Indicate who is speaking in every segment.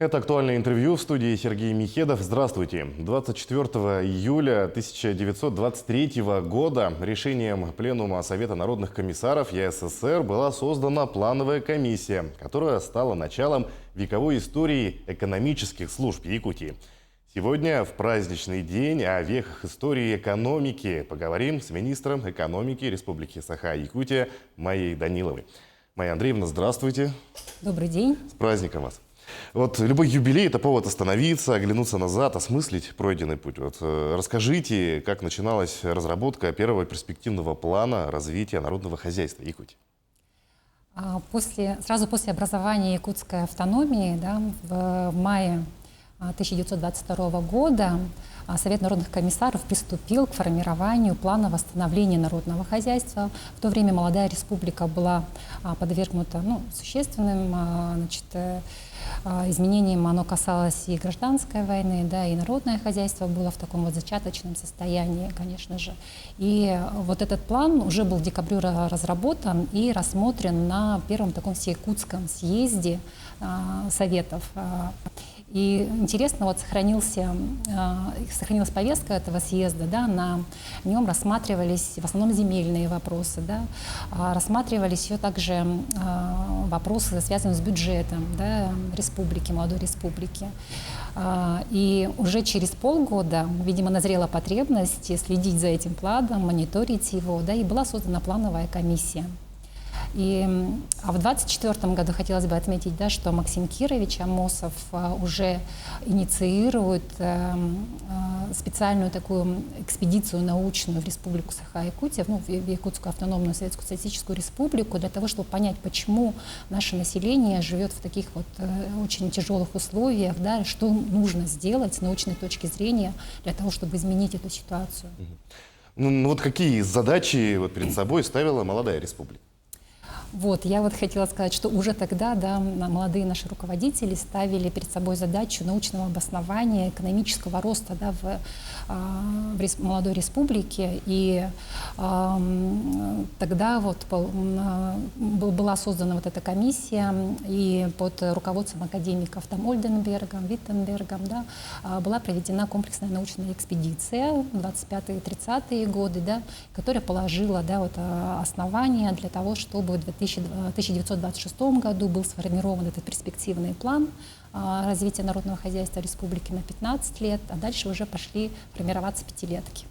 Speaker 1: Это актуальное интервью в студии Сергей Михедов. Здравствуйте. 24 июля 1923 года решением Пленума Совета народных комиссаров ЕССР была создана плановая комиссия, которая стала началом вековой истории экономических служб Якутии. Сегодня, в праздничный день, о веках истории экономики поговорим с министром экономики Республики Саха-Якутия Майей Даниловой. Майя Андреевна, здравствуйте.
Speaker 2: Добрый день.
Speaker 1: С праздником вас. Вот любой юбилей – это повод остановиться, оглянуться назад, осмыслить пройденный путь. Вот, расскажите, как начиналась разработка первого перспективного плана развития народного хозяйства Якутии?
Speaker 2: Сразу после образования якутской автономии, да, в мае 1922 года Совет народных комиссаров приступил к формированию плана восстановления народного хозяйства. В то время молодая республика была подвергнута существенным изменениям. Оно касалось и гражданской войны, да, и народное хозяйство было в таком вот зачаточном состоянии, конечно же. И вот этот план уже был в декабре разработан и рассмотрен на первом таком всеякутском съезде Советов. И интересно, вот сохранилась повестка этого съезда, да, на нем рассматривались в основном земельные вопросы, да, рассматривались еще также вопросы, связанные с бюджетом, да, республики, молодой республики. И уже через полгода, видимо, назрела потребность следить за этим планом, мониторить его, да, и была создана плановая комиссия. А в 2024 году хотелось бы отметить, да, что Максим Кирович Амосов уже инициирует специальную такую экспедицию научную в Республику Саха-Якутия, в Якутскую автономную Советскую Социалистическую Республику, для того, чтобы понять, почему наше население живет в таких вот очень тяжелых условиях, да, что нужно сделать с научной точки зрения для того, чтобы изменить эту ситуацию.
Speaker 1: Ну вот какие задачи перед собой ставила молодая республика?
Speaker 2: Вот, я вот хотела сказать, что уже тогда, да, молодые наши руководители ставили перед собой задачу научного обоснования экономического роста, да, в молодой республике. И тогда вот была создана вот эта комиссия, и под руководством академиков там Ольденбергом, Виттенбергом, да, была проведена комплексная научная экспедиция в 25-30-е годы, да, которая положила, да, вот, основания для того, чтобы в 1926 году был сформирован этот перспективный план развития народного хозяйства республики на 15 лет, а дальше уже пошли формироваться пятилетки.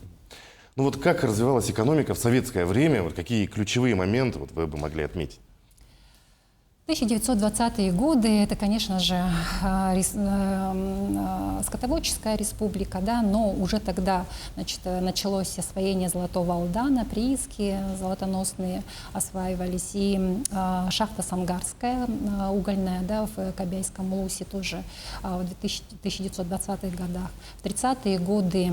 Speaker 1: Ну вот как развивалась экономика в советское время, вот какие ключевые моменты вы бы могли отметить?
Speaker 2: 1920-е годы – это, конечно же, скотоводческая республика, да, но уже тогда, значит, началось освоение золотого алдана, прииски золотоносные осваивались, и шахта Самгарская угольная, да, в Кобяйском Лусе тоже в 1920-х годах. В 30-е годы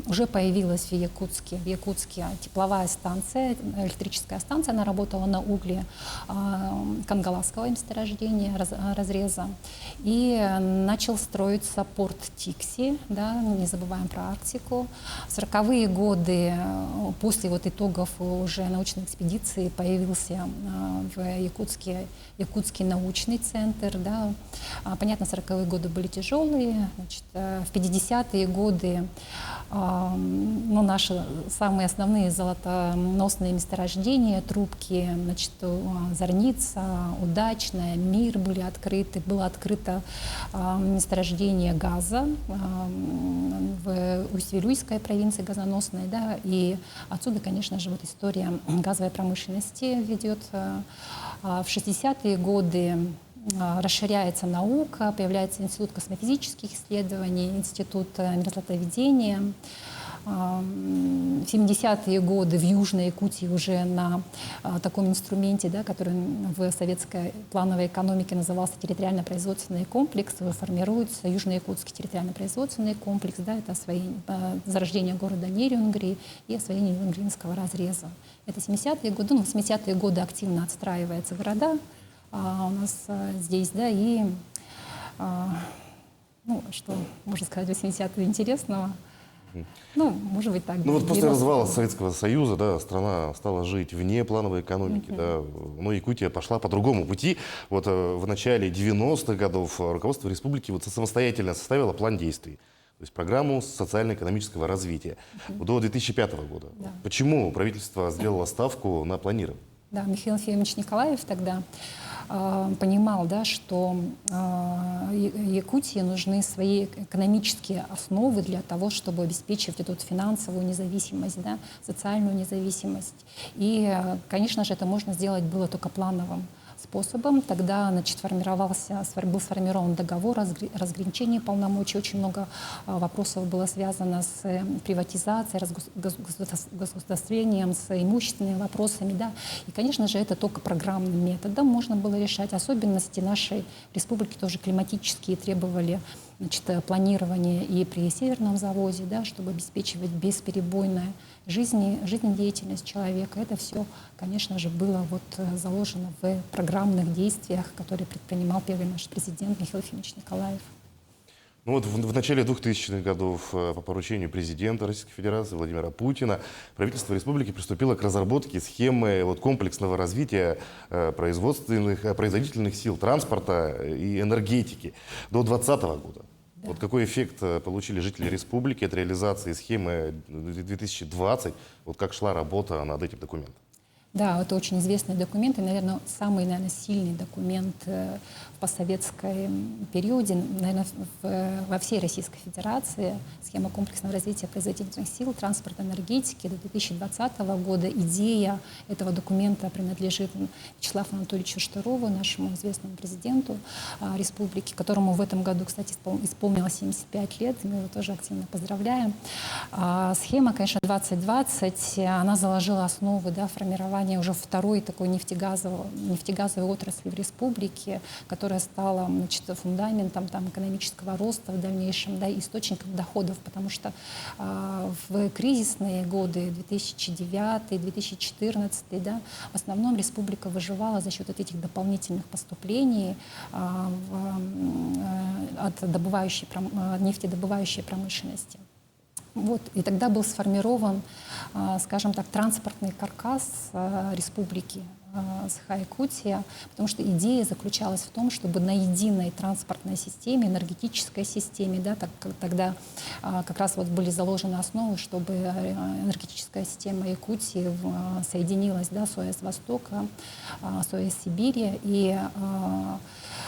Speaker 2: уже появилась в Якутске тепловая станция, электрическая станция, она работала на угле Кангаласского месторождения, разреза. И начал строиться порт Тикси, да, не забываем про Арктику. В 40-е годы, после вот итогов уже научной экспедиции, появился в Якутский научный центр. Да. Понятно, 40-е годы были тяжелые. Значит, в 50-е годы наши самые основные золотоносные месторождения, трубки, значит, Зорница, Удачная, Мир были открыты. Было открыто месторождение газа в Усть-Вилюйской провинции газоносной, да, и отсюда, конечно же, вот история газовой промышленности ведет. В 60-е годы расширяется наука, появляется Институт космофизических исследований, Институт мерзлотоведения. В 70-е годы в Южной Якутии уже на таком инструменте, да, который в советской плановой экономике назывался территориально-производственный комплекс, формируется Южно-Якутский территориально-производственный комплекс, да, это зарождение города Нерюнгри и освоение Юнгринского разреза. Это 70-е годы, 80-е годы активно отстраиваются города у нас здесь, да, и что можно сказать 80-е интересного? Ну, может быть, так.
Speaker 1: Ну вот после
Speaker 2: 90-е.
Speaker 1: развала Советского Союза, да, страна стала жить вне плановой экономики, да, но Якутия пошла по другому пути. Вот в начале 90-х годов руководство республики вот самостоятельно составило план действий, то есть программу социально-экономического развития до 2005 года.
Speaker 2: Да.
Speaker 1: Почему правительство сделало ставку на планирование?
Speaker 2: Да, Михаил Ефимович Николаев тогда понимал, да, что Якутии нужны свои экономические основы для того, чтобы обеспечивать эту вот финансовую независимость, да, социальную независимость. И, конечно же, это можно сделать было только плановым способом. Тогда, значит, был сформирован договор о разграничении полномочий. Очень много вопросов было связано с приватизацией, государствлением, с имущественными вопросами. Да. И, конечно же, это только программным методом можно было решать. Особенности нашей республики тоже климатические требовали, значит, планирования и при Северном завозе, да, чтобы обеспечивать бесперебойную жизнедеятельность человека. Это все, конечно же, было вот заложено в программных действиях, которые предпринимал первый наш президент Михаил Ефимович Николаев.
Speaker 1: Ну вот в начале 2000-х годов по поручению президента Российской Федерации Владимира Путина правительство республики приступило к разработке схемы вот комплексного развития производительных сил транспорта и энергетики до 2020 года. Да. Вот какой эффект получили жители республики от реализации схемы 2020? Вот как шла работа над этим документом?
Speaker 2: Да, это очень известный документ, и, наверное, самый, сильный документ в постсоветском периоде, наверное, во всей Российской Федерации. Схема комплексного развития производительных сил, транспорта, энергетики до 2020 года. Идея этого документа принадлежит Вячеславу Анатольевичу Штырову, нашему известному президенту республики, которому в этом году, кстати, исполнилось 75 лет, и мы его тоже активно поздравляем. Схема, конечно, 2020, она заложила основы, да, формирования уже второй такой нефтегазовой отрасли в республике, которая стала, значит, фундаментом там экономического роста в дальнейшем, да, источником доходов, потому что в кризисные годы 2009-2014, да, в основном республика выживала за счет этих дополнительных поступлений от нефтедобывающей промышленности. Вот. И тогда был сформирован, скажем так, транспортный каркас республики Саха-Якутия, потому что идея заключалась в том, чтобы на единой транспортной системе, энергетической системе, да, тогда как раз вот были заложены основы, чтобы энергетическая система Якутии соединилась, да, с ОС Востока, с ОС Сибири, и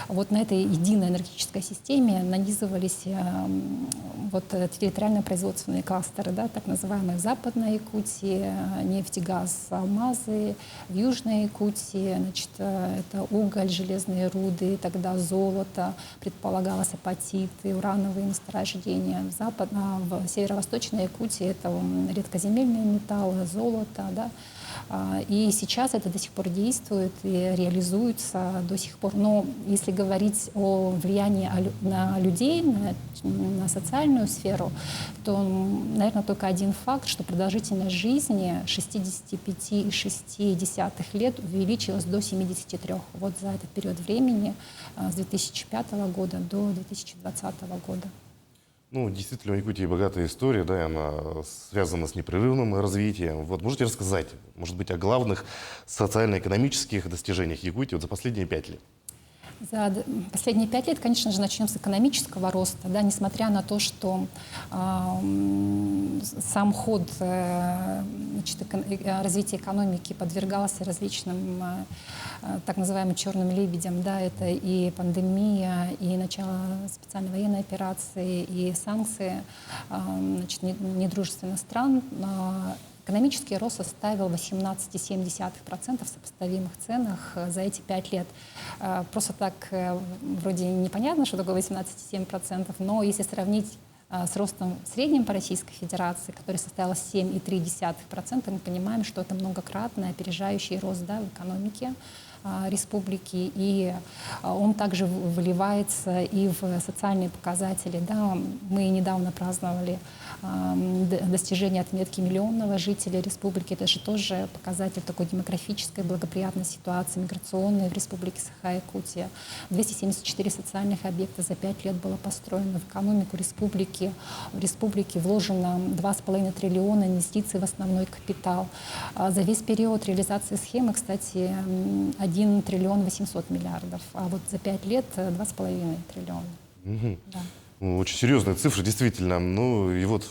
Speaker 2: вот на этой единой энергетической системе нанизывались вот территориально-производственные кластеры, да, так называемые в Западной Якутии, нефть, газ, алмазы, в Южной Якутии, значит, это уголь, железные руды, тогда золото, предполагалось апатиты, урановые месторождения. В северо-восточной Якутии это редкоземельные металлы, золото, да. И сейчас это до сих пор действует и реализуется до сих пор. Но если говорить о влиянии на людей, на социальную сферу, то, наверное, только один факт, что продолжительность жизни 65,6 лет увеличилась до 73. Вот за этот период времени с 2005 года до 2020 года.
Speaker 1: Ну, действительно, у Якутии богатая история, да, и она связана с непрерывным развитием. Вот можете рассказать, может быть, о главных социально-экономических достижениях Якутии вот за последние 5 лет?
Speaker 2: За последние 5 лет, конечно же, начнем с экономического роста, да, несмотря на то, что сам ход развития экономики подвергался различным так называемым черным лебедям, да, это и пандемия, и начало специальной военной операции, и санкции, значит, недружественных стран. Экономический рост составил 18,7% в сопоставимых ценах за эти 5 лет. Просто так вроде непонятно, что такое 18,7%, но если сравнить с ростом средним по Российской Федерации, который составил 7,3%, мы понимаем, что это многократный опережающий рост, да, в экономике республики, и он также выливается и в социальные показатели. Да. Мы недавно праздновали достижение отметки миллионного жителя республики. Это же тоже показатель такой демографической благоприятной ситуации, миграционной в республике Саха-Якутия. 274 социальных объекта за 5 лет было построено в экономику республики. В республике вложено 2,5 триллиона инвестиций в основной капитал. За весь период реализации схемы, кстати, 1 триллион 800 миллиардов, а вот за 5 лет 2,5 триллиона. Да.
Speaker 1: Ну, очень серьезные цифры, действительно. Ну и вот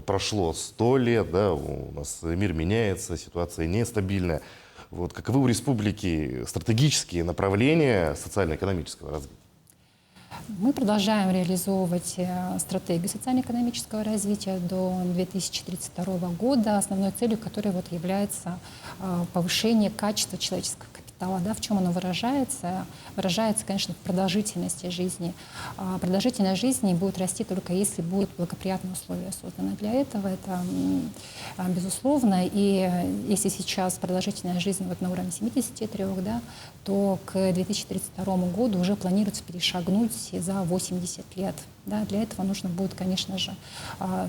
Speaker 1: прошло 100 лет, да, у нас мир меняется, ситуация нестабильная. Вот каковы у республики стратегические направления социально-экономического развития?
Speaker 2: Мы продолжаем реализовывать стратегию социально-экономического развития до 2032 года, основной целью которой вот является повышение качества человеческого капитала. Да, в чем оно выражается? Выражается, конечно, в продолжительности жизни. Продолжительность жизни будет расти только если будут благоприятные условия созданы для этого. Это безусловно. И если сейчас продолжительность жизни вот на уровне 73, да, то к 2032 году уже планируется перешагнуть за 80 лет. Да, для этого нужно будет, конечно же,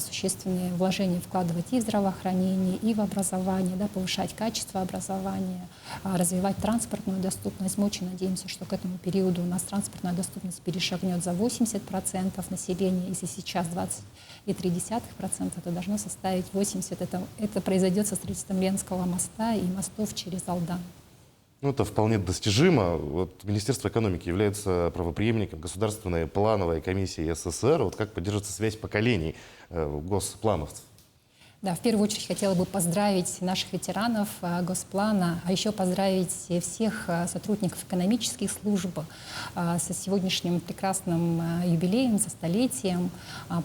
Speaker 2: существенные вложения вкладывать и в здравоохранение, и в образование, да, повышать качество образования, развивать транспортную доступность. Мы очень надеемся, что к этому периоду у нас транспортная доступность перешагнет за 80% населения. Если сейчас 20,3%, то должно составить 80%. Это произойдет со строительством Ленского моста и мостов через Алдан.
Speaker 1: Ну, это вполне достижимо. Вот Министерство экономики является правопреемником Государственной плановой комиссии СССР. Вот как поддерживается связь поколений госплановцев?
Speaker 2: Да, в первую очередь хотела бы поздравить наших ветеранов Госплана, а еще поздравить всех сотрудников экономических служб со сегодняшним прекрасным юбилеем, со столетием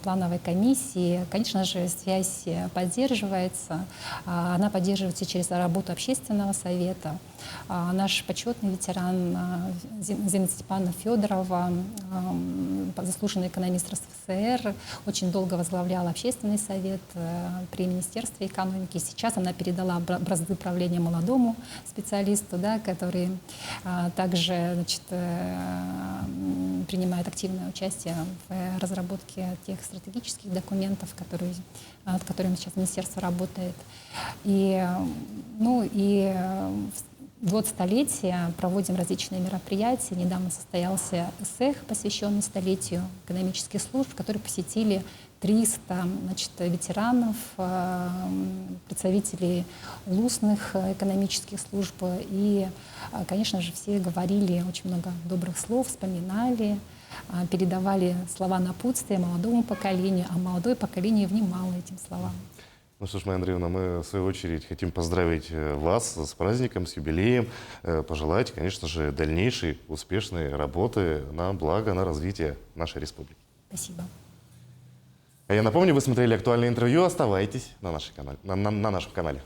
Speaker 2: плановой комиссии. Конечно же, связь поддерживается. Она поддерживается через работу общественного совета. Наш почетный ветеран Зинаида Степановна Федорова, заслуженный экономист РСФСР, очень долго возглавляла общественный совет при Министерстве экономики. Сейчас она передала бразды правления молодому специалисту, да, который также, значит, принимает активное участие в разработке тех стратегических документов, над которыми сейчас министерство работает. И в год столетия проводим различные мероприятия. Недавно состоялся ЭСЭХ, посвященный столетию экономических служб, который посетили 300, значит, ветеранов, представителей улусных экономических служб. И, конечно же, все говорили очень много добрых слов, вспоминали, передавали слова напутствия молодому поколению, а молодое поколение внимало этим словам.
Speaker 1: Ну что ж, Майя Андреевна, мы в свою очередь хотим поздравить вас с праздником, с юбилеем, пожелать, конечно же, дальнейшей успешной работы на благо, на развитие нашей республики.
Speaker 2: Спасибо.
Speaker 1: А я напомню, вы смотрели актуальное интервью. Оставайтесь на нашем канале.